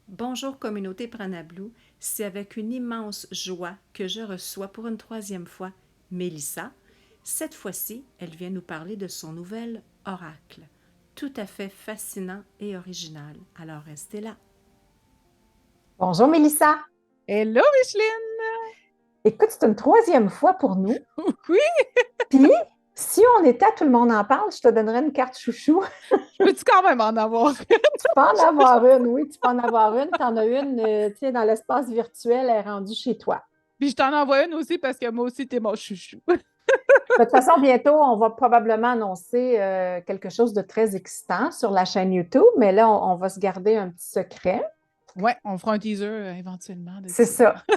Bonjour communauté Pranablue, c'est avec une immense joie que je reçois pour une troisième fois Mélissa. Cette fois-ci, elle vient nous parler de son nouvel oracle, tout à fait fascinant et original. Alors restez là. Bonjour Mélissa. Hello, Micheline! Écoute, c'est une troisième fois pour nous. Oui, Puis, si on était à Tout le monde en parle, je te donnerais une carte chouchou. peux-tu quand même en avoir? Tu peux en avoir une, oui, tu peux en avoir une. Tu en as une, tu sais, dans l'espace virtuel, elle est rendue chez toi. Puis je t'en envoie une aussi parce que moi aussi, t'es mon chouchou. De toute façon, bientôt, on va probablement annoncer quelque chose de très excitant sur la chaîne YouTube, mais là, on va se garder un petit secret. Ouais, on fera un teaser éventuellement de C'est ça. ça.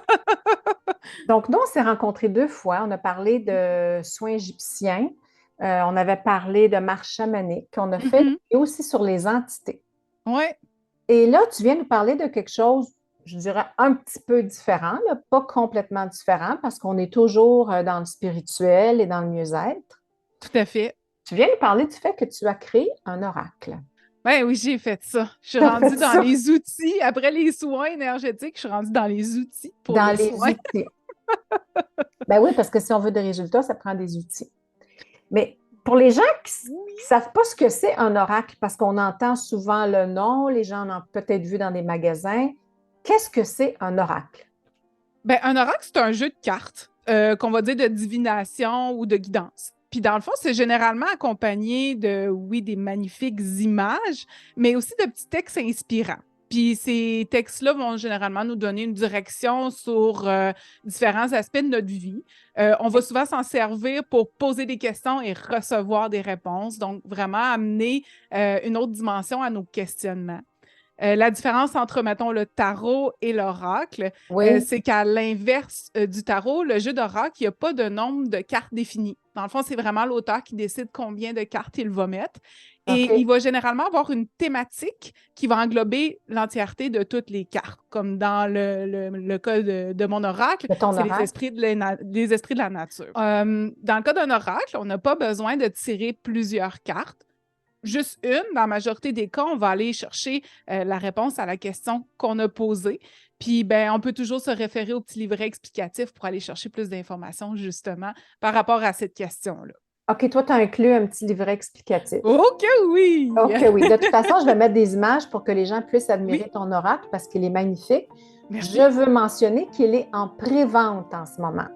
Donc, nous, on s'est rencontrés deux fois. On a parlé de soins égyptiens. On avait parlé de marche chamanique. On a fait une Mhm. vidéo aussi sur les entités. Ouais, Et là, tu viens nous parler de quelque chose, je dirais, un petit peu différent, là, pas complètement différent, parce qu'on est toujours dans le spirituel et dans le mieux-être. tout à fait. Tu viens nous parler du fait que tu as créé un oracle. Ben oui, j'ai fait ça. Je suis Tu as fait rendue dans ça les outils. Après les soins énergétiques, je suis rendue dans les outils pour dans les les soins. outils. Ben oui, parce que si on veut des résultats, ça prend des outils. Mais pour les gens qui ne savent pas ce que c'est un oracle, parce qu'on entend souvent le nom, les gens en ont peut-être vu dans des magasins, qu'est-ce que c'est un oracle? Ben, un oracle, c'est un jeu de cartes qu'on va dire de divination ou de guidance. Puis dans le fond, c'est généralement accompagné de, oui, des magnifiques images, mais aussi de petits textes inspirants. Puis ces textes-là vont généralement nous donner une direction sur différents aspects de notre vie. On va souvent s'en servir pour poser des questions et recevoir des réponses. Donc, vraiment amener une autre dimension à nos questionnements. La différence entre, mettons, le tarot et l'oracle, Oui, c'est qu'à l'inverse du tarot, le jeu d'oracle, il n'y a pas de nombre de cartes définies. Dans le fond, c'est vraiment l'auteur qui décide combien de cartes il va mettre. Et il OK. va généralement avoir une thématique qui va englober l'entièreté de toutes les cartes. Comme dans le cas de mon oracle, De ton c'est les oracle. esprits les esprits de la nature. Dans le cas d'un oracle, on n'a pas besoin de tirer plusieurs cartes. Juste une, dans la majorité des cas, on va aller chercher la réponse à la question qu'on a posée. Puis, ben, on peut toujours se référer au petit livret explicatif pour aller chercher plus d'informations, justement, par rapport à cette question-là. OK, toi, tu as inclus un petit livret explicatif. Oh que oui! OK, oui. De toute façon, je vais mettre des images pour que les gens puissent Oui, admirer ton oracle parce qu'il est magnifique. merci. Je veux mentionner qu'il est en pré-vente en ce moment.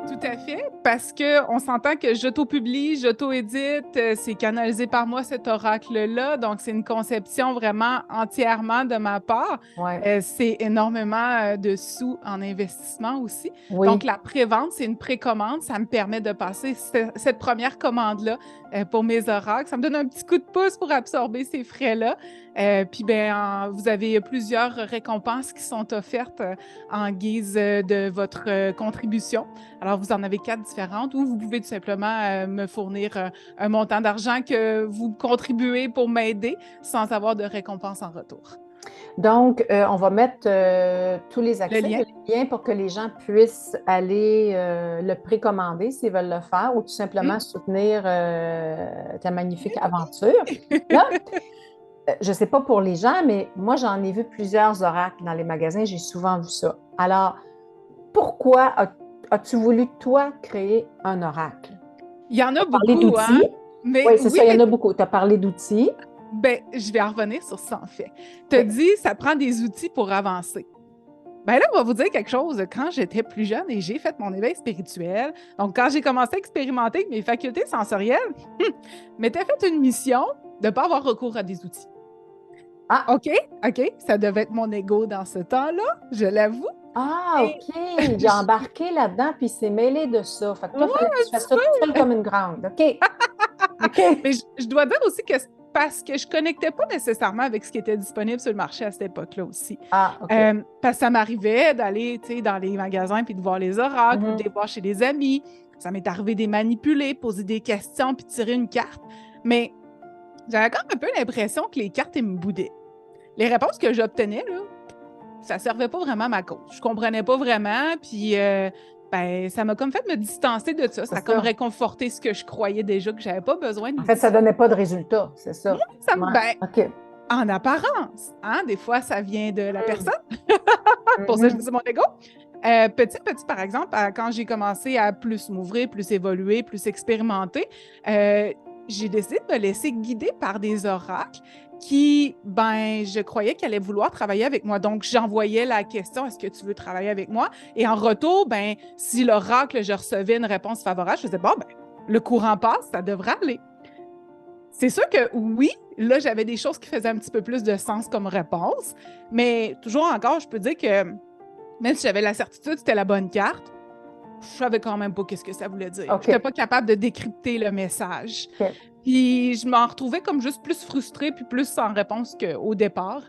Tout à fait, parce qu'on s'entend que j'auto-publie, j'auto-édite, c'est canalisé par moi cet oracle-là, donc c'est une conception vraiment entièrement de ma part. Oui, C'est énormément de sous en investissement aussi. Donc oui. la prévente, c'est une précommande, ça me permet de passer cette première commande-là pour mes oracles. Ça me donne un petit coup de pouce pour absorber ces frais-là. Puis ben, vous avez plusieurs récompenses qui sont offertes en guise de votre contribution. Alors, vous en avez 4 différentes ou vous pouvez tout simplement me fournir un montant d'argent que vous contribuez pour m'aider sans avoir de récompense en retour. Donc, on va mettre tous les Le accès, lien? les liens pour que les gens puissent aller le précommander s'ils veulent le faire ou tout Hmm? simplement soutenir ta magnifique aventure. Là, je ne sais pas pour les gens, mais moi, j'en ai vu plusieurs oracles dans les magasins. J'ai souvent vu ça. Alors, pourquoi as-tu voulu, toi, créer un oracle? Il y en Tu a as parlé beaucoup, hein? d'outils. Mais Oui, c'est oui, ça, il y en mais a beaucoup. Tu as parlé d'outils. ben, je vais en revenir sur ça en fait. Tu as OK. dit, ça prend des outils pour avancer. Ben là, on va vous dire quelque chose. Quand j'étais plus jeune et j'ai fait mon éveil spirituel, donc quand j'ai commencé à expérimenter avec mes facultés sensorielles, m'était fait une mission de ne pas avoir recours à des outils. Ah, OK, OK, ça devait être mon ego dans ce temps-là, je l'avoue. ah, Et OK. Il a embarqué là-dedans, puis il s'est mêlé de ça. Fait que toi, il ouais, fallait que un tu fasses petit ça peu. toute seule comme une grande. OK. OK. Mais je dois dire aussi que c'est parce que je connectais pas nécessairement avec ce qui était disponible sur le marché à cette époque-là aussi. Ah, OK. Parce que ça m'arrivait d'aller, tu sais, dans les magasins puis de voir les oracles ou de Mhm. les voir chez des amis. Ça m'est arrivé de les manipuler, poser des questions puis tirer une carte. Mais j'avais quand même un peu l'impression que les cartes, elles me boudaient. Les réponses que j'obtenais, là, ça servait pas vraiment à ma cause. Je comprenais pas vraiment, puis ben, ça m'a comme fait me distancer de ça. Ça a C'est comme ça. réconforté ce que je croyais déjà que j'avais pas besoin de En fait, ça donnait pas de résultat, c'est ça. ça Ouais. ben, OK. en apparence, hein, des fois, ça vient de la personne. Pour ça, Mhm. je dis mon ego. Petit, par exemple, quand j'ai commencé à plus m'ouvrir, plus évoluer, plus expérimenter, j'ai décidé de me laisser guider par des oracles qui, ben, je croyais qu'elle allait vouloir travailler avec moi. Donc, j'envoyais la question, est-ce que tu veux travailler avec moi? Et en retour, ben, si l'oracle, je recevais une réponse favorable, je disais, bon, ben, le courant passe, ça devrait aller. C'est sûr que oui, là, j'avais des choses qui faisaient un petit peu plus de sens comme réponse, mais toujours encore, je peux dire que même si j'avais la certitude que c'était la bonne carte, je savais quand même pas qu'est-ce que ça voulait dire. OK. Je n'étais pas capable de décrypter le message. OK. Puis je m'en retrouvais comme juste plus frustrée puis plus sans réponse qu'au départ.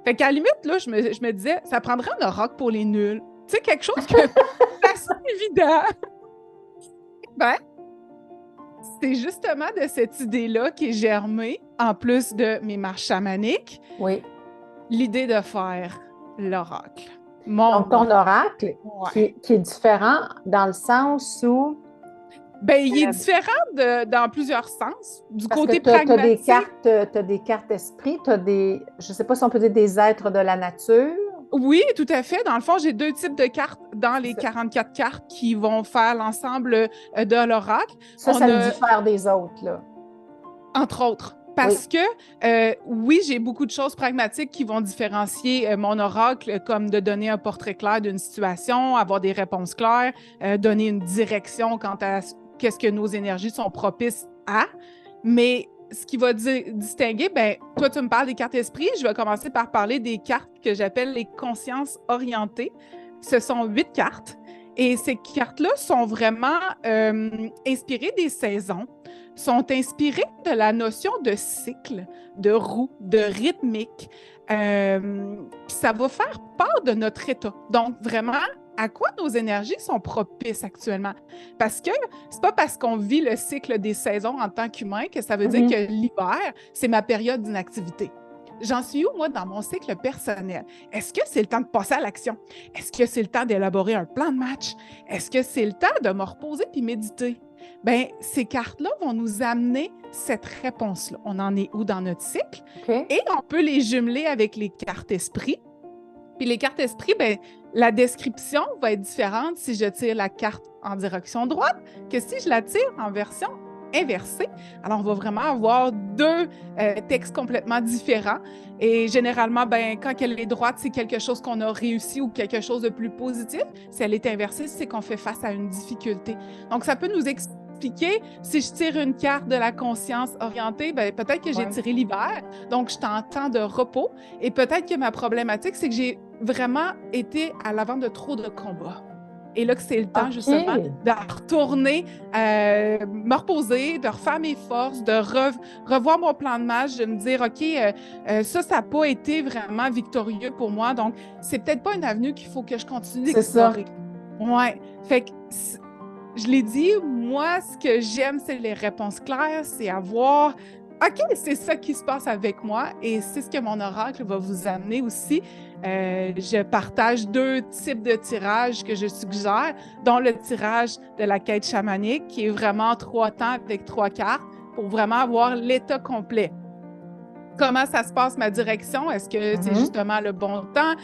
Fait qu'à la limite, là, je me disais, ça prendrait un oracle pour les nuls. Tu sais, quelque chose que c'est assez évident. Ben, c'est justement de cette idée-là qui est germée, en plus de mes marches chamaniques, Oui. l'idée de faire l'oracle. Mon Donc, ton oracle, Ouais. qui est différent dans le sens où... Ben, il est différent dans plusieurs sens. Du Parce côté que tu as pragmatique, des cartes esprit, tu as des... Je ne sais pas si on peut dire des êtres de la nature. oui, tout à fait. Dans le fond, j'ai 2 types de cartes dans les C'est ça. 44 cartes qui vont faire l'ensemble de l'oracle, Ça On le a- diffère des autres, là. entre autres. Parce que, oui, j'ai beaucoup de choses pragmatiques qui vont différencier mon oracle, comme de donner un portrait clair d'une situation, avoir des réponses claires, donner une direction quant à qu'est-ce que nos énergies sont propices à. Mais ce qui va distinguer, ben, toi, tu me parles des cartes esprits, je vais commencer par parler des cartes que j'appelle les consciences orientées. Ce sont 8 cartes. Et ces cartes-là sont vraiment inspirées des saisons, sont inspirées de la notion de cycle, de roue, de rythmique. Ça va faire part de notre état. Donc, vraiment, à quoi nos énergies sont propices actuellement? Parce que c'est pas parce qu'on vit le cycle des saisons en tant qu'humain que ça veut dire que l'hiver, c'est ma période d'inactivité. J'en suis où, moi, dans mon cycle personnel? Est-ce que c'est le temps de passer à l'action? Est-ce que c'est le temps d'élaborer un plan de match? Est-ce que c'est le temps de me reposer puis méditer? Bien, ces cartes-là vont nous amener cette réponse-là. On en est où dans notre cycle? OK. Et on peut les jumeler avec les cartes esprits. Puis les cartes esprits, bien, la description va être différente si je tire la carte en direction droite que si je la tire en version inversée. Alors, on va vraiment avoir 2 textes complètement différents. Et généralement, ben, quand elle est droite, c'est quelque chose qu'on a réussi ou quelque chose de plus positif. Si elle est inversée, c'est qu'on fait face à une difficulté. Donc, ça peut nous expliquer, si je tire une carte de la conscience orientée, ben, peut-être que j'ai tiré l'hiver, donc je suis en temps de repos. Et peut-être que ma problématique, c'est que j'ai vraiment été à l'avant de trop de combats. Et là, que c'est le temps, justement, de retourner, me reposer, de refaire mes forces, de revoir mon plan de match, de me dire, OK, ça n'a pas été vraiment victorieux pour moi, donc c'est peut-être pas une avenue qu'il faut que je continue d'explorer. Ouais. Fait que, je l'ai dit, moi, ce que j'aime, c'est les réponses claires, c'est avoir... OK, c'est ça qui se passe avec moi et c'est ce que mon oracle va vous amener aussi. Je partage 2 types de tirages que je suggère, dont le tirage de la quête chamanique, qui est vraiment 3 temps avec 3 cartes pour vraiment avoir l'état complet. Comment ça se passe, ma direction? Est-ce que c'est justement le bon temps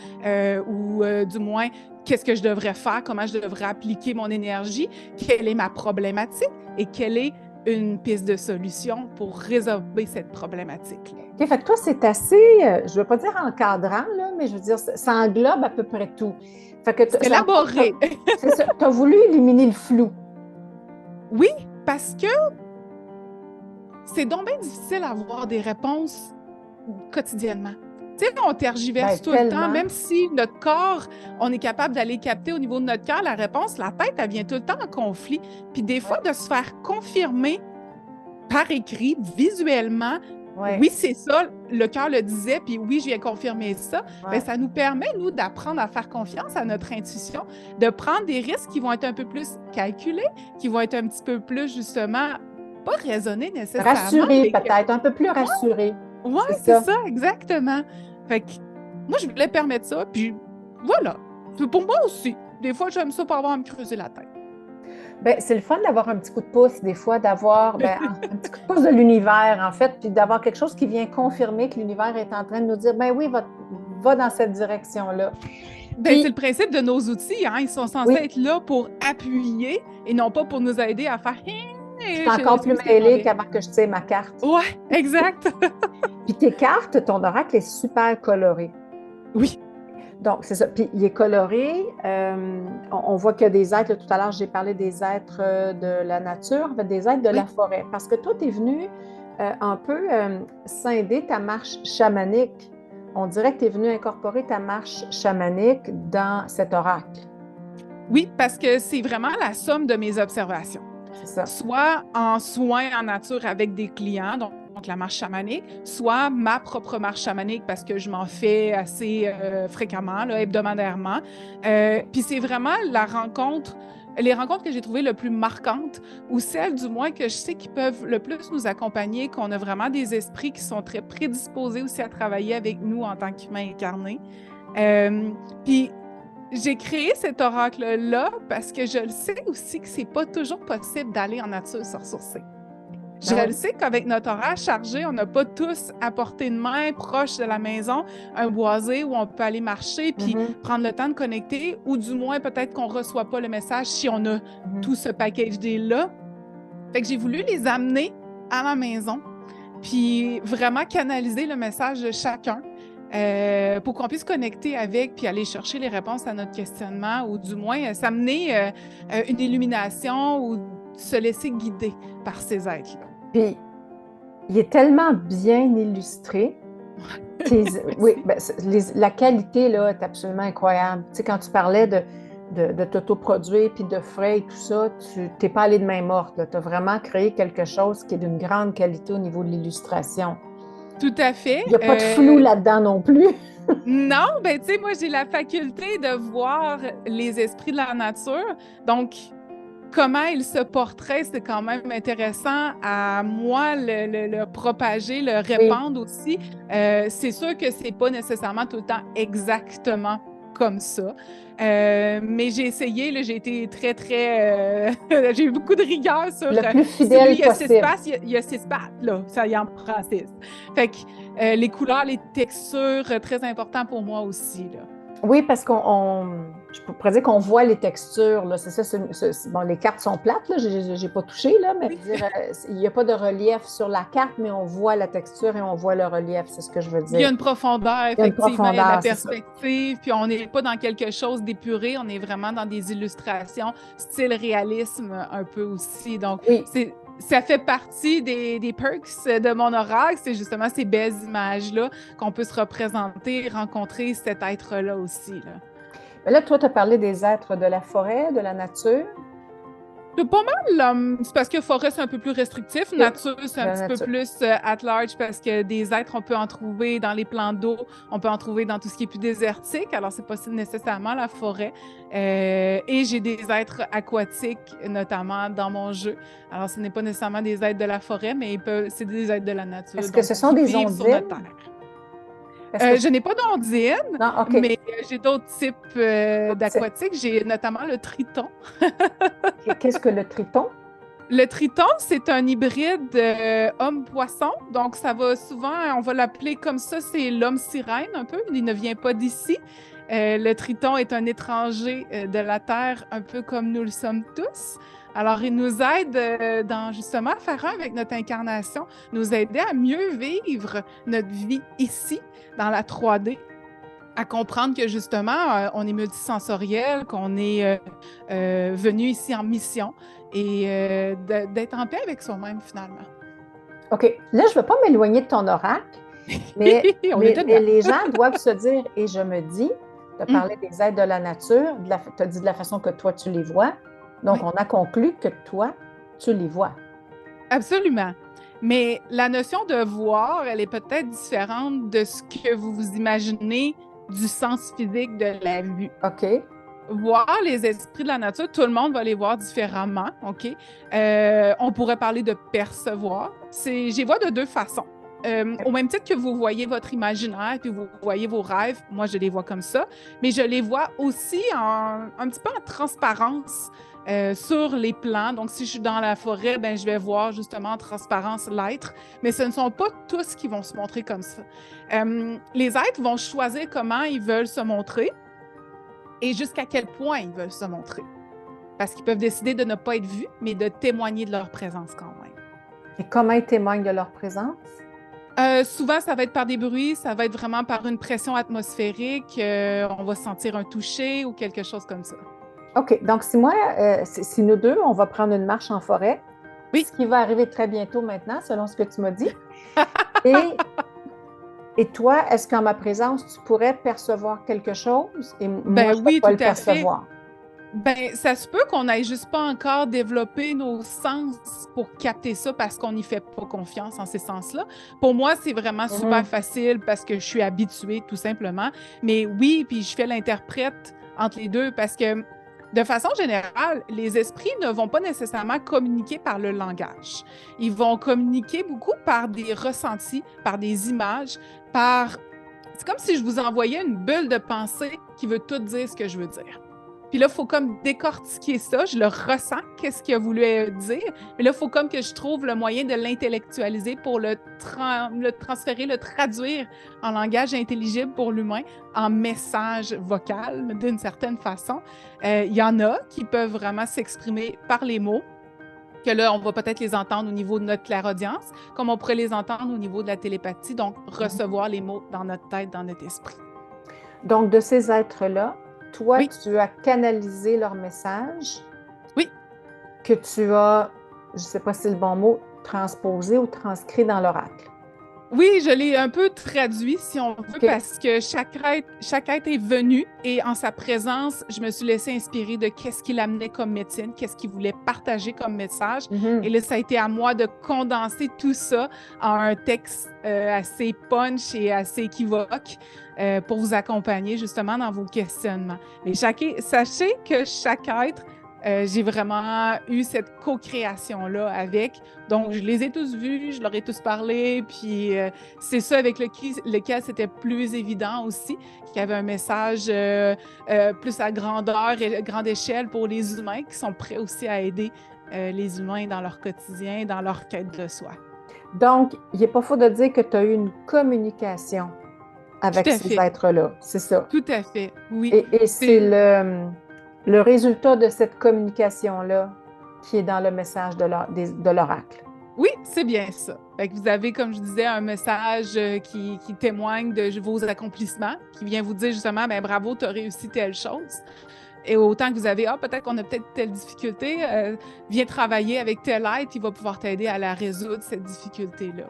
ou du moins, qu'est-ce que je devrais faire? Comment je devrais appliquer mon énergie? Quelle est ma problématique? Et quelle est une piste de solution pour résolver cette problématique. OK, fait que toi, c'est assez, je ne veux pas dire encadrant, là, mais je veux dire, ça englobe à peu près tout. Fait que c'est élaboré. C'est ça. Tu as voulu éliminer le flou. Oui, parce que c'est donc bien difficile d'avoir des réponses quotidiennement. Tu sais, on tergiverse tout le temps, même si notre corps, on est capable d'aller capter au niveau de notre cœur la réponse, la tête, elle vient tout le temps en conflit. Puis des fois, de se faire confirmer par écrit, visuellement, oui, c'est ça, le cœur le disait, puis oui, je viens confirmer ça, bien, ça nous permet, nous, d'apprendre à faire confiance à notre intuition, de prendre des risques qui vont être un peu plus calculés, qui vont être un petit peu plus, justement, pas raisonnés nécessairement. Rassurés, peut-être, un peu plus rassurés. Oui, c'est ça, exactement. Fait que moi, je voulais permettre ça, puis voilà. Pour moi aussi. des fois, j'aime ça pour avoir à me creuser la tête. Ben, c'est le fun d'avoir un petit coup de pouce, des fois, d'avoir un petit coup de pouce de l'univers, en fait, puis d'avoir quelque chose qui vient confirmer que l'univers est en train de nous dire, ben oui, va dans cette direction-là. Ben, c'est le principe de nos outils, hein? Ils sont censés être là pour appuyer et non pas pour nous aider à faire. Je suis encore plus mêlée qu'avant que je tire ma carte. Ouais, exact. Puis tes cartes, ton oracle est super coloré. Oui. Donc, c'est ça. Puis il est coloré. On voit qu'il y a des êtres. Là, tout à l'heure, j'ai parlé des êtres de la nature, en fait, des êtres de la forêt. Parce que toi, tu es venu un peu scinder ta marche chamanique. On dirait que tu es venu incorporer ta marche chamanique dans cet oracle. Oui, parce que c'est vraiment la somme de mes observations. C'est ça. Soit en soins en nature avec des clients, donc la marche chamanique, soit ma propre marche chamanique parce que je m'en fais assez fréquemment, là, hebdomadairement. Puis c'est vraiment les rencontres que j'ai trouvées le plus marquantes ou celles du moins que je sais qui peuvent le plus nous accompagner, qu'on a vraiment des esprits qui sont très prédisposés aussi à travailler avec nous en tant qu'humains incarnés. Puis j'ai créé cet oracle-là parce que je le sais aussi que c'est pas toujours possible d'aller en nature se ressourcer. Je le sais qu'avec notre horaire chargé, on n'a pas tous à portée de main, proche de la maison, un boisé où on peut aller marcher puis prendre le temps de connecter, ou du moins peut-être qu'on ne reçoit pas le message si on a tout ce package deal-là. Fait que j'ai voulu les amener à la maison puis vraiment canaliser le message de chacun pour qu'on puisse connecter avec puis aller chercher les réponses à notre questionnement ou du moins s'amener une illumination ou se laisser guider par ces êtres-là. Puis, il est tellement bien illustré. Oui, ben, la qualité là, est absolument incroyable. Tu sais, quand tu parlais de t'autoproduire puis de frais et tout ça, tu n'es pas allé de main morte. Tu as vraiment créé quelque chose qui est d'une grande qualité au niveau de l'illustration. Tout à fait. Il n'y a pas de flou là-dedans non plus. Non, ben tu sais, moi, j'ai la faculté de voir les esprits de la nature. Donc, comment ils se portraient, c'est quand même intéressant à moi le propager, le répandre aussi. C'est sûr que c'est pas nécessairement tout le temps exactement comme ça. Mais j'ai essayé, là, j'ai été très, très... j'ai eu beaucoup de rigueur sur... Le plus fidèle possible. Il y a 6 pattes, là. Ça y en prend 6. Fait que les couleurs, les textures, très important pour moi aussi, là. Oui, parce je pourrais dire qu'on voit les textures. Là. C'est ça, bon, les cartes sont plates, là, j'ai pas touché, là, mais il n'y a pas de relief sur la carte, mais on voit la texture et on voit le relief, c'est ce que je veux dire. Il y a une profondeur, effectivement, il y a de la perspective, puis on n'est pas dans quelque chose d'épuré, on est vraiment dans des illustrations, style réalisme un peu aussi. Donc, ça fait partie des perks de mon oracle, c'est justement ces belles images-là qu'on peut se représenter, rencontrer cet être-là aussi. Là. Mais là, toi, tu as parlé des êtres de la forêt, de la nature. C'est pas mal, c'est parce que forêt, c'est un peu plus restrictif. Nature, c'est un petit peu plus at large parce que des êtres, on peut en trouver dans les plans d'eau, on peut en trouver dans tout ce qui est plus désertique, alors c'est pas nécessairement la forêt. Et j'ai des êtres aquatiques, notamment dans mon jeu. Alors, ce n'est pas nécessairement des êtres de la forêt, mais c'est des êtres de la nature. Est-ce que ce sont des ondines? Je n'ai pas d'ondine, mais j'ai d'autres types d'aquatiques. J'ai notamment le triton. Qu'est-ce que le triton? Le triton, c'est un hybride homme-poisson. Donc, ça va souvent, on va l'appeler comme ça, c'est l'homme sirène un peu. Il ne vient pas d'ici. Le triton est un étranger de la Terre, un peu comme nous le sommes tous. Alors, il nous aide justement à faire un avec notre incarnation, nous aider à mieux vivre notre vie ici, dans la 3D, à comprendre que justement, on est multisensoriel, qu'on est venu ici en mission et d'être en paix avec soi-même finalement. OK. Là, je ne veux pas m'éloigner de ton oracle, mais les gens doivent se dire, et je me dis, tu as parlé des êtres de la nature, tu as dit de la façon que toi, tu les vois. Donc, on a conclu que toi, tu les vois. Absolument. Mais la notion de voir, elle est peut-être différente de ce que vous vous imaginez du sens physique de la vue. OK. Voir les esprits de la nature, tout le monde va les voir différemment, OK? On pourrait parler de percevoir. Je les vois de deux façons. Au même titre que vous voyez votre imaginaire, puis vous voyez vos rêves, moi, je les vois comme ça, mais je les vois aussi un petit peu en transparence sur les plans. Donc, si je suis dans la forêt, ben, je vais voir justement en transparence l'être, mais ce ne sont pas tous qui vont se montrer comme ça. Les êtres vont choisir comment ils veulent se montrer et jusqu'à quel point ils veulent se montrer. Parce qu'ils peuvent décider de ne pas être vus, mais de témoigner de leur présence quand même. Et comment ils témoignent de leur présence? Souvent, ça va être par des bruits, ça va être vraiment par une pression atmosphérique, on va sentir un toucher ou quelque chose comme ça. OK. Donc, si nous deux, on va prendre une marche en forêt, Oui. ce qui va arriver très bientôt maintenant, selon ce que tu m'as dit. Et toi, est-ce qu'en ma présence, tu pourrais percevoir quelque chose? Et moi, je ne oui, vais pas tout le à fait. percevoir. Ben, ça se peut qu'on n'ait juste pas encore développé nos sens pour capter ça parce qu'on n'y fait pas confiance en ces sens-là. Pour moi, c'est vraiment super facile parce que je suis habituée, tout simplement. Mais oui, puis je fais l'interprète entre les deux parce que, de façon générale, les esprits ne vont pas nécessairement communiquer par le langage. Ils vont communiquer beaucoup par des ressentis, par des images, par... C'est comme si je vous envoyais une bulle de pensée qui veut tout dire ce que je veux dire. Puis là, il faut comme décortiquer ça. Je le ressens, qu'est-ce qu'il a voulu dire. Mais là, il faut comme que je trouve le moyen de l'intellectualiser pour le transférer, le traduire en langage intelligible pour l'humain, en message vocal, d'une certaine façon. Il y en a qui peuvent vraiment s'exprimer par les mots, que là, on va peut-être les entendre au niveau de notre clairaudience, comme on pourrait les entendre au niveau de la télépathie, donc recevoir les mots dans notre tête, dans notre esprit. Donc, de ces êtres-là, toi, Oui. tu as canalisé leur message. Oui. Que tu as, je ne sais pas si c'est le bon mot, transposé ou transcrit dans l'oracle. Oui, je l'ai un peu traduit, si on veut, Okay. parce que chaque être est venu et en sa présence, je me suis laissée inspirer de qu'est-ce qu'il amenait comme médecine, qu'est-ce qu'il voulait partager comme message. Et là, ça a été à moi de condenser tout ça en un texte assez punch et assez équivoque pour vous accompagner justement dans vos questionnements. Mais sachez que chaque être, j'ai vraiment eu cette co-création-là avec. Donc, je les ai tous vus, je leur ai tous parlé, puis c'est ça avec lequel c'était plus évident aussi, qu'il y avait un message plus à grandeur et grande échelle pour les humains qui sont prêts aussi à aider les humains dans leur quotidien, dans leur quête de soi. Donc, il n'est pas faux de dire que tu as eu une communication avec ces êtres-là, c'est ça? Tout à fait, oui. Et c'est le résultat de cette communication-là qui est dans le message de l'oracle. Oui, c'est bien ça. Fait que vous avez, comme je disais, un message qui témoigne de vos accomplissements, qui vient vous dire justement, ben bravo, tu as réussi telle chose. Et autant que vous avez, peut-être qu'on a peut-être telle difficulté, viens travailler avec tel être, il va pouvoir t'aider à la résoudre, cette difficulté-là.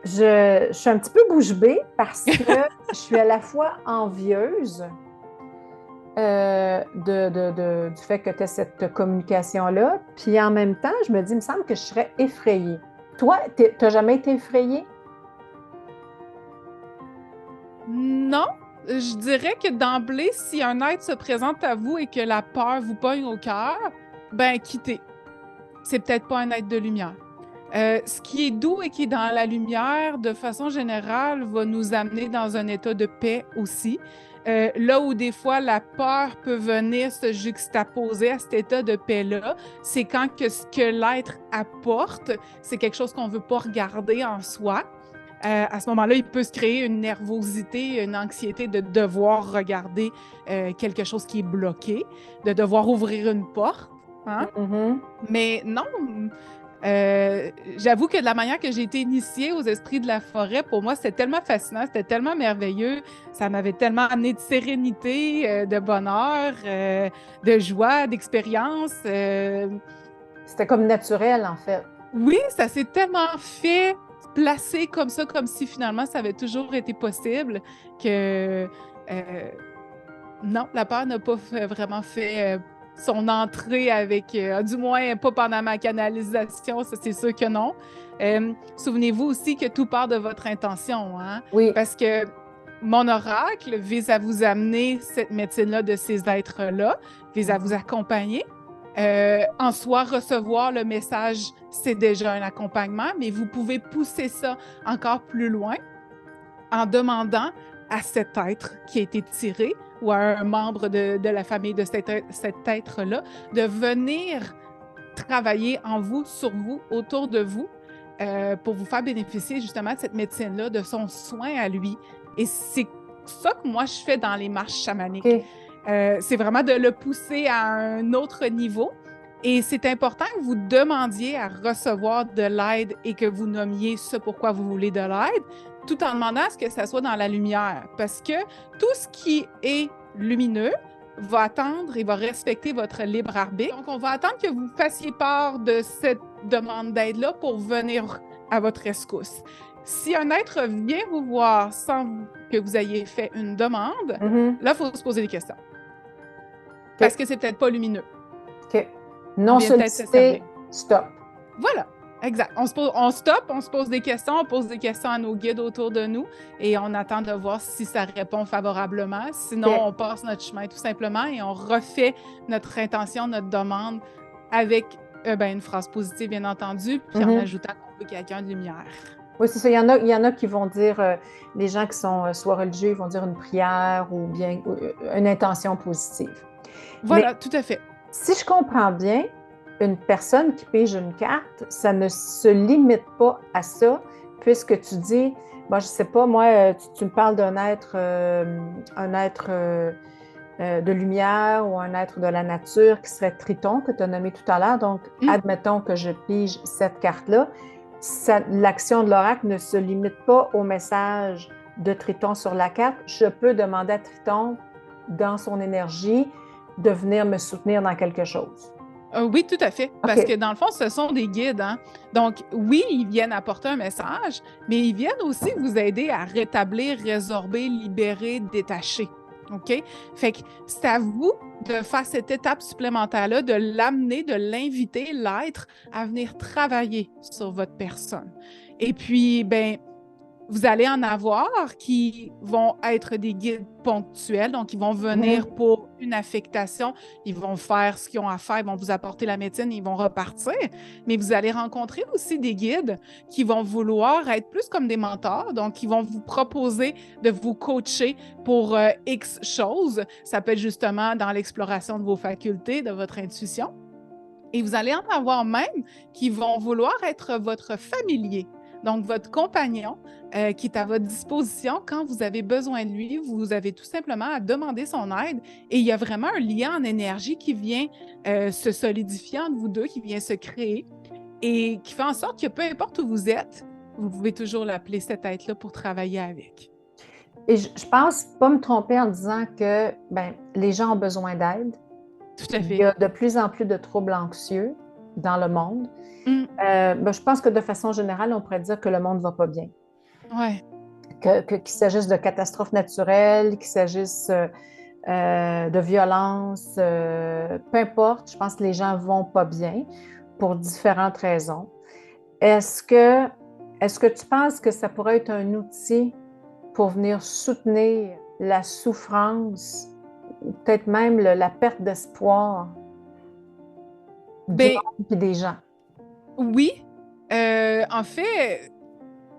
Je suis un petit peu bouche bée parce que je suis à la fois envieuse du fait que tu as cette communication-là, puis en même temps, je me dis, il me semble que je serais effrayée. Toi, tu n'as jamais été effrayée? Non, je dirais que d'emblée, si un être se présente à vous et que la peur vous pogne au cœur, ben quittez. C'est peut-être pas un être de lumière. Ce qui est doux et qui est dans la lumière, de façon générale, va nous amener dans un état de paix aussi. Là où des fois la peur peut venir se juxtaposer à cet état de paix-là, c'est quand que ce que l'être apporte, c'est quelque chose qu'on ne veut pas regarder en soi. À ce moment-là, il peut se créer une nervosité, une anxiété de devoir regarder quelque chose qui est bloqué, de devoir ouvrir une porte. Hein? Mais non, j'avoue que de la manière que j'ai été initiée aux esprits de la forêt, pour moi, c'était tellement fascinant, c'était tellement merveilleux. Ça m'avait tellement amené de sérénité, de bonheur, de joie, d'expérience. C'était comme naturel, en fait. Oui, ça s'est tellement fait, placé comme ça, comme si finalement ça avait toujours été possible que non, la peur n'a pas vraiment fait son entrée avec, du moins pas pendant ma canalisation, ça c'est sûr que non. Souvenez-vous aussi que tout part de votre intention, hein? Oui. Parce que mon oracle vise à vous amener cette médecine-là de ces êtres-là, vise à vous accompagner, En soi, recevoir le message, c'est déjà un accompagnement, mais vous pouvez pousser ça encore plus loin en demandant à cet être qui a été tiré ou à un membre de la famille de cet être-là de venir travailler en vous, sur vous, autour de vous, pour vous faire bénéficier justement de cette médecine-là, de son soin à lui. Et c'est ça que moi, je fais dans les marches chamaniques. OK. C'est vraiment de le pousser à un autre niveau. Et c'est important que vous demandiez à recevoir de l'aide et que vous nommiez ce pourquoi vous voulez de l'aide, tout en demandant à ce que ça soit dans la lumière. Parce que tout ce qui est lumineux va attendre et va respecter votre libre arbitre. Donc, on va attendre que vous fassiez part de cette demande d'aide-là pour venir à votre rescousse. Si un être vient vous voir sans que vous ayez fait une demande, là, il faut se poser des questions. Parce que c'est peut-être pas lumineux. OK. Non sollicité, stop. Voilà, exact. On stoppe, on se pose des questions, on pose des questions à nos guides autour de nous et on attend de voir si ça répond favorablement. Sinon, on passe notre chemin tout simplement et on refait notre intention, notre demande avec une phrase positive, bien entendu, puis en ajoutant qu'on veut quelqu'un de lumière. Oui, c'est ça. Il y en a qui vont dire, les gens qui sont soit religieux, ils vont dire une prière ou bien une intention positive. Voilà, mais, tout à fait. Si je comprends bien, une personne qui pige une carte, ça ne se limite pas à ça, puisque tu dis, bon, je ne sais pas, moi, tu me parles d'un être, de lumière ou un être de la nature qui serait Triton, que tu as nommé tout à l'heure. Donc, admettons que je pige cette carte-là. L'action de l'oracle ne se limite pas au message de Triton sur la carte. Je peux demander à Triton, dans son énergie, de venir me soutenir dans quelque chose. Oui, tout à fait. Parce que dans le fond, ce sont des guides. Hein? Donc, oui, ils viennent apporter un message, mais ils viennent aussi vous aider à rétablir, résorber, libérer, détacher. OK? Fait que c'est à vous de faire cette étape supplémentaire-là, de l'amener, de l'inviter, l'être, à venir travailler sur votre personne. Et puis, vous allez en avoir qui vont être des guides ponctuels, donc ils vont venir pour une affectation, ils vont faire ce qu'ils ont à faire, ils vont vous apporter la médecine, ils vont repartir, mais vous allez rencontrer aussi des guides qui vont vouloir être plus comme des mentors, donc ils vont vous proposer de vous coacher pour X choses. Ça peut être justement dans l'exploration de vos facultés, de votre intuition. Et vous allez en avoir même qui vont vouloir être votre familier. Donc, votre compagnon qui est à votre disposition quand vous avez besoin de lui, vous avez tout simplement à demander son aide et il y a vraiment un lien en énergie qui vient se solidifier entre vous deux, qui vient se créer et qui fait en sorte que peu importe où vous êtes, vous pouvez toujours l'appeler cet être-là pour travailler avec. Et je pense pas me tromper en disant que les gens ont besoin d'aide. Tout à fait. Il y a de plus en plus de troubles anxieux dans le monde. Je pense que de façon générale, on pourrait dire que le monde ne va pas bien. Ouais. Qu'il s'agisse de catastrophes naturelles, qu'il s'agisse de violence, peu importe, je pense que les gens ne vont pas bien pour différentes raisons. Est-ce que tu penses que ça pourrait être un outil pour venir soutenir la souffrance, ou peut-être même la perte d'espoir du monde et des gens? Oui. En fait,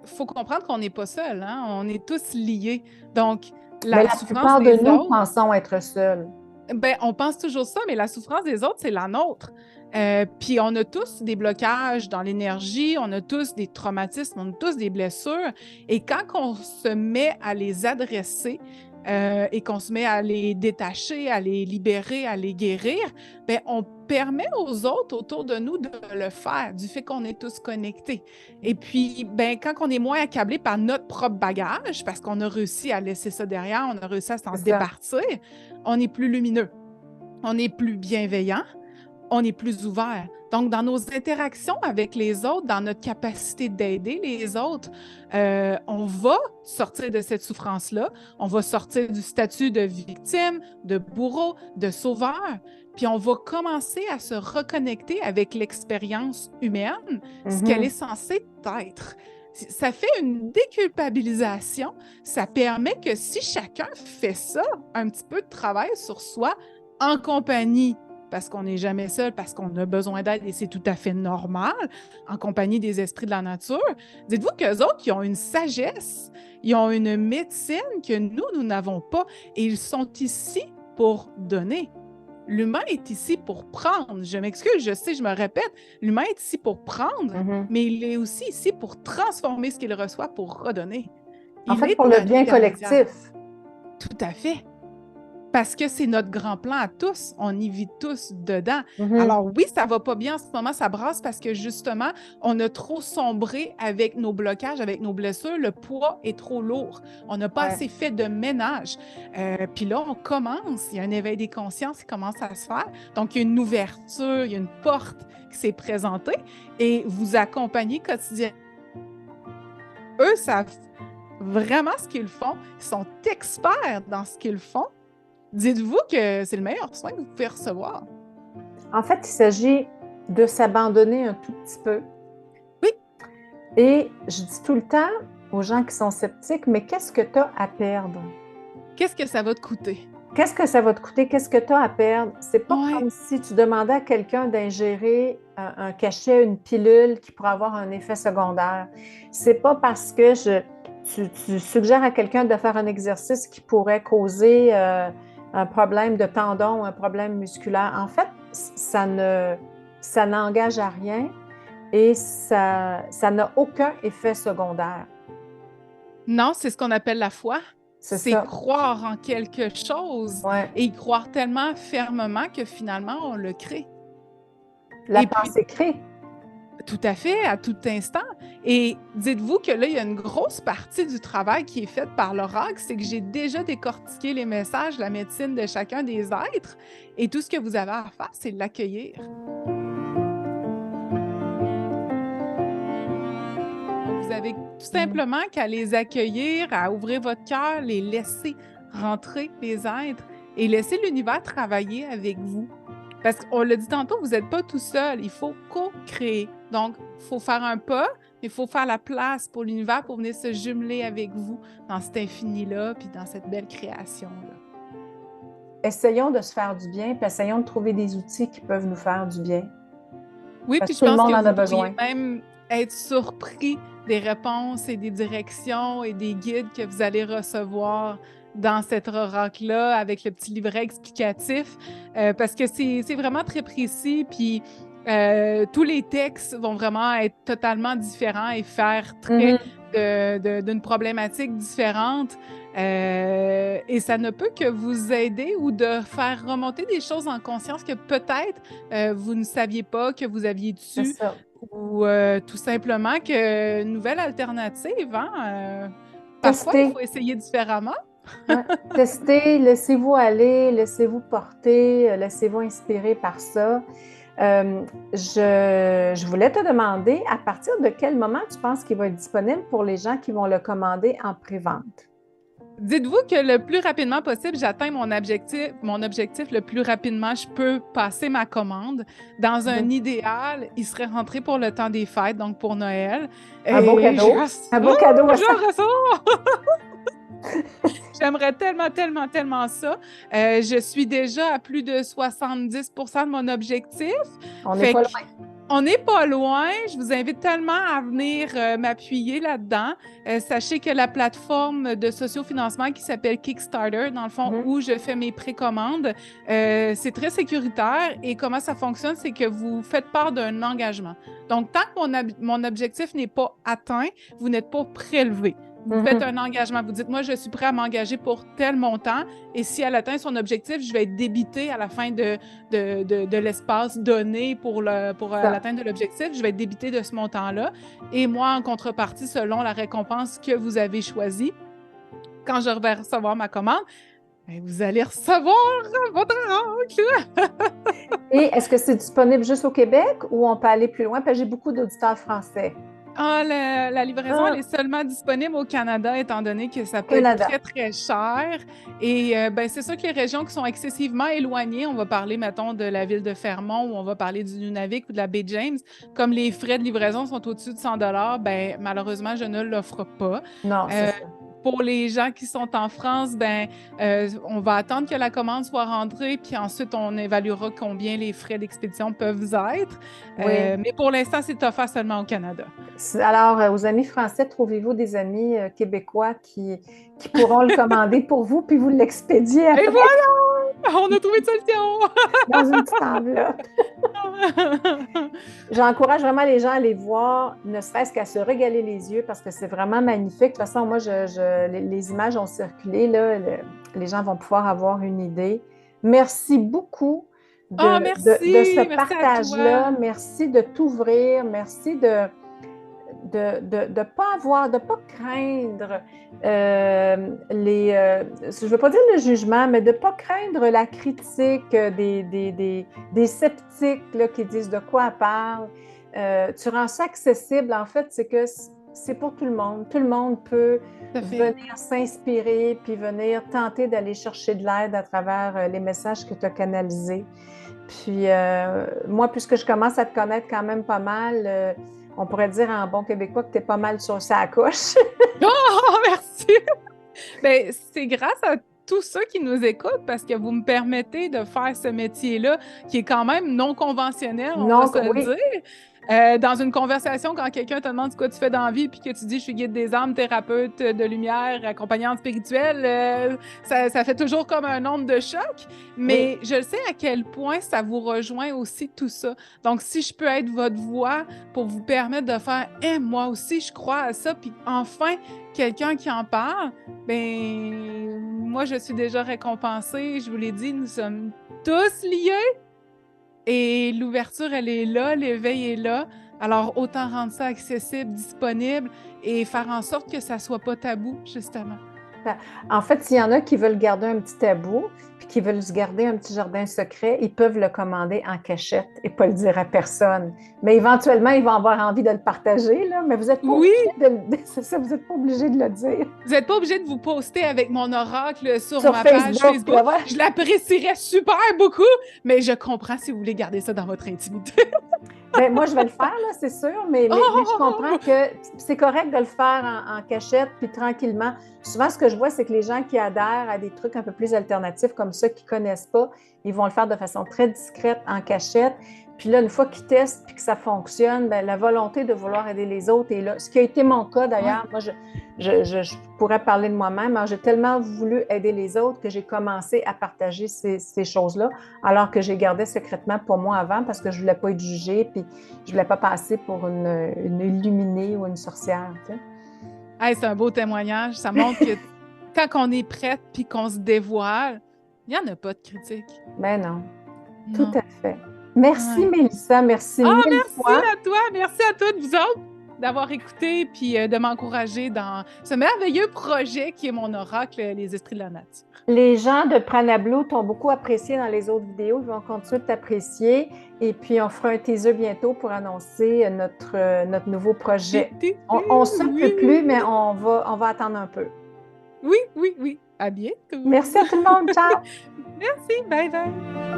il faut comprendre qu'on n'est pas seul. Hein? On est tous liés. Donc, la plupart de nous pensons être seuls. On pense toujours ça, mais la souffrance des autres, c'est la nôtre. Puis on a tous des blocages dans l'énergie, on a tous des traumatismes, on a tous des blessures. Et quand on se met à les adresser et qu'on se met à les détacher, à les libérer, à les guérir, on permet aux autres autour de nous de le faire, du fait qu'on est tous connectés. Et puis, quand on est moins accablé par notre propre bagage, parce qu'on a réussi à laisser ça derrière, on a réussi à s'en départir, on est plus lumineux, on est plus bienveillant, on est plus ouvert. Donc, dans nos interactions avec les autres, dans notre capacité d'aider les autres, on va sortir de cette souffrance-là, on va sortir du statut de victime, de bourreau, de sauveur, puis on va commencer à se reconnecter avec l'expérience humaine, ce qu'elle est censée être. Ça fait une déculpabilisation, ça permet que si chacun fait ça, un petit peu de travail sur soi, en compagnie parce qu'on n'est jamais seul, parce qu'on a besoin d'aide et c'est tout à fait normal en compagnie des esprits de la nature. Dites-vous qu'eux autres, ils ont une sagesse, ils ont une médecine que nous n'avons pas et ils sont ici pour donner. L'humain est ici pour prendre. Je m'excuse, je sais, je me répète. L'humain est ici pour prendre, mais il est aussi ici pour transformer ce qu'il reçoit pour redonner. En fait, pour le bien collectif. Tout à fait. Parce que c'est notre grand plan à tous. On y vit tous dedans. Alors oui, ça va pas bien en ce moment, ça brasse parce que justement, on a trop sombré avec nos blocages, avec nos blessures. Le poids est trop lourd. On n'a pas assez fait de ménage. Puis là, on commence. Il y a un éveil des consciences qui commence à se faire. Donc, il y a une ouverture, il y a une porte qui s'est présentée et vous accompagnez quotidiennement. Eux savent vraiment ce qu'ils font. Ils sont experts dans ce qu'ils font. Dites-vous que c'est le meilleur soin que vous pouvez recevoir. En fait, il s'agit de s'abandonner un tout petit peu. Oui. Et je dis tout le temps aux gens qui sont sceptiques, mais qu'est-ce que tu as à perdre? Qu'est-ce que ça va te coûter? Qu'est-ce que ça va te coûter? Qu'est-ce que tu as à perdre? C'est pas comme si tu demandais à quelqu'un d'ingérer un cachet, une pilule qui pourrait avoir un effet secondaire. C'est pas parce que tu suggères à quelqu'un de faire un exercice qui pourrait causer un problème de tendon, un problème musculaire. En fait, ça n'engage à rien et ça n'a aucun effet secondaire. Non, c'est ce qu'on appelle la foi. C'est croire en quelque chose et y croire tellement fermement que finalement, on le crée. La pensée crée. Tout à fait, à tout instant. Et dites-vous que là, il y a une grosse partie du travail qui est faite par l'oracle, c'est que j'ai déjà décortiqué les messages, la médecine de chacun des êtres, et tout ce que vous avez à faire, c'est l'accueillir. Vous avez tout simplement qu'à les accueillir, à ouvrir votre cœur, les laisser rentrer, les êtres, et laisser l'univers travailler avec vous. Parce qu'on l'a dit tantôt, vous n'êtes pas tout seul, il faut co-créer. Donc, il faut faire un pas, mais il faut faire la place pour l'univers pour venir se jumeler avec vous dans cet infini-là, puis dans cette belle création-là. Essayons de se faire du bien, puis essayons de trouver des outils qui peuvent nous faire du bien. Oui, puis je pense que vous pourriez même être surpris des réponses et des directions et des guides que vous allez recevoir dans cet oracle-là, avec le petit livret explicatif, parce que c'est vraiment très précis, puis tous les textes vont vraiment être totalement différents et faire trait d'une problématique différente. Et ça ne peut que vous aider ou de faire remonter des choses en conscience que peut-être vous ne saviez pas que vous aviez dessus, ou tout simplement que nouvelle alternative, parfois il faut essayer différemment. Testez, laissez-vous aller, laissez-vous porter, laissez-vous inspirer par ça. Je voulais te demander, à partir de quel moment tu penses qu'il va être disponible pour les gens qui vont le commander en pré-vente? Dites-vous que le plus rapidement possible, j'atteins mon objectif le plus rapidement, je peux passer ma commande. Dans un idéal, il serait rentré pour le temps des fêtes, donc pour Noël. Un beau cadeau. Un beau cadeau. J'aimerais tellement ça. Je suis déjà à plus de 70% de mon objectif. On n'est pas loin. On n'est pas loin. Je vous invite tellement à venir m'appuyer là-dedans. Sachez que la plateforme de sociofinancement qui s'appelle Kickstarter, dans le fond, où je fais mes précommandes, c'est très sécuritaire. Et comment ça fonctionne, c'est que vous faites part d'un engagement. Donc, tant que mon objectif n'est pas atteint, vous n'êtes pas prélevé. Vous faites un engagement. Vous dites, moi, je suis prêt à m'engager pour tel montant. Et si elle atteint son objectif, je vais être débité à la fin de l'espace donné pour l'atteinte de l'objectif. Je vais être débité de ce montant-là. Et moi, en contrepartie, selon la récompense que vous avez choisie, quand je vais recevoir ma commande, vous allez recevoir votre oracle! Et est-ce que c'est disponible juste au Québec ou on peut aller plus loin? Parce que j'ai beaucoup d'auditeurs français. La livraison, elle est seulement disponible au Canada, étant donné que ça peut être très, très cher. Et c'est sûr que les régions qui sont excessivement éloignées, on va parler, mettons, de la ville de Fermont ou on va parler du Nunavik ou de la baie James, comme les frais de livraison sont au-dessus de 100 $, malheureusement, je ne l'offre pas. Non, c'est ça. Pour les gens qui sont en France, on va attendre que la commande soit rentrée, puis ensuite, on évaluera combien les frais d'expédition peuvent être. Oui. Mais pour l'instant, c'est offert seulement au Canada. Alors, aux amis français, trouvez-vous des amis québécois qui pourront le commander pour vous, puis vous l'expédiez Et après voilà! On a trouvé une solution! dans une petite enveloppe. J'encourage vraiment les gens à aller voir, ne serait-ce qu'à se régaler les yeux, parce que c'est vraiment magnifique. De toute façon, moi, les images ont circulé, là, les gens vont pouvoir avoir une idée. Merci beaucoup Merci! de ce Merci à partage-là. toi! Merci de t'ouvrir. Merci de pas craindre je ne veux pas dire le jugement, mais de ne pas craindre la critique des sceptiques là, qui disent de quoi elle parle. Tu rends ça accessible, en fait, c'est que c'est pour tout le monde. Tout le monde peut venir s'inspirer puis venir tenter d'aller chercher de l'aide à travers les messages que tu as canalisés. Puis moi, puisque je commence à te connaître quand même pas mal, on pourrait dire en bon québécois que tu es pas mal sur sa coche. Oh, merci! C'est grâce à tous ceux qui nous écoutent parce que vous me permettez de faire ce métier-là qui est quand même non conventionnel, on va se le dire. Dans une conversation, quand quelqu'un te demande ce que tu fais dans la vie puis que tu dis « je suis guide des âmes, thérapeute de lumière, accompagnante spirituelle », ça fait toujours comme un onde de choc, mais je sais à quel point ça vous rejoint aussi tout ça. Donc, si je peux être votre voix pour vous permettre de faire « moi aussi, je crois à ça », puis enfin, quelqu'un qui en parle, moi, je suis déjà récompensée. Je vous l'ai dit, nous sommes tous liés. Et l'ouverture, elle est là, l'éveil est là. Alors, autant rendre ça accessible, disponible et faire en sorte que ça ne soit pas tabou, justement. En fait, s'il y en a qui veulent garder un petit tabou, puis qui veulent se garder un petit jardin secret, ils peuvent le commander en cachette et pas le dire à personne. Mais éventuellement, ils vont avoir envie de le partager, là, mais vous n'êtes pas obligé de le dire. Vous n'êtes pas obligé de vous poster avec mon oracle sur ma Facebook, page Facebook. Ouais. Je l'apprécierais super beaucoup, mais je comprends si vous voulez garder ça dans votre intimité. Moi, je vais le faire, là, c'est sûr, mais je comprends que c'est correct de le faire en cachette, puis tranquillement. Souvent, ce que je vois, c'est que les gens qui adhèrent à des trucs un peu plus alternatifs comme ça, qui ne connaissent pas, ils vont le faire de façon très discrète, en cachette. Puis là, une fois qu'ils testent et que ça fonctionne, la volonté de vouloir aider les autres est là. Ce qui a été mon cas, d'ailleurs. Moi, je pourrais parler de moi-même. J'ai tellement voulu aider les autres que j'ai commencé à partager ces choses-là, alors que j'ai gardé secrètement pour moi avant parce que je ne voulais pas être jugée puis je ne voulais pas passer pour une illuminée ou une sorcière. Tu sais. Hey, c'est un beau témoignage. Ça montre que quand on est prête puis qu'on se dévoile, il n'y en a pas de critique. Ben non, tout à fait. Merci, Mélissa. Merci mille fois. Merci à toi. Merci à toutes vous autres d'avoir écouté puis de m'encourager dans ce merveilleux projet qui est mon oracle, les esprits de la nature. Les gens de Prana Blue t'ont beaucoup apprécié dans les autres vidéos. Ils vont continuer de t'apprécier. Et puis, on fera un teaser bientôt pour annoncer notre nouveau projet. On ne se peut plus, mais on va attendre un peu. Oui. À bientôt. Merci à tout le monde. Ciao. Merci. Bye bye.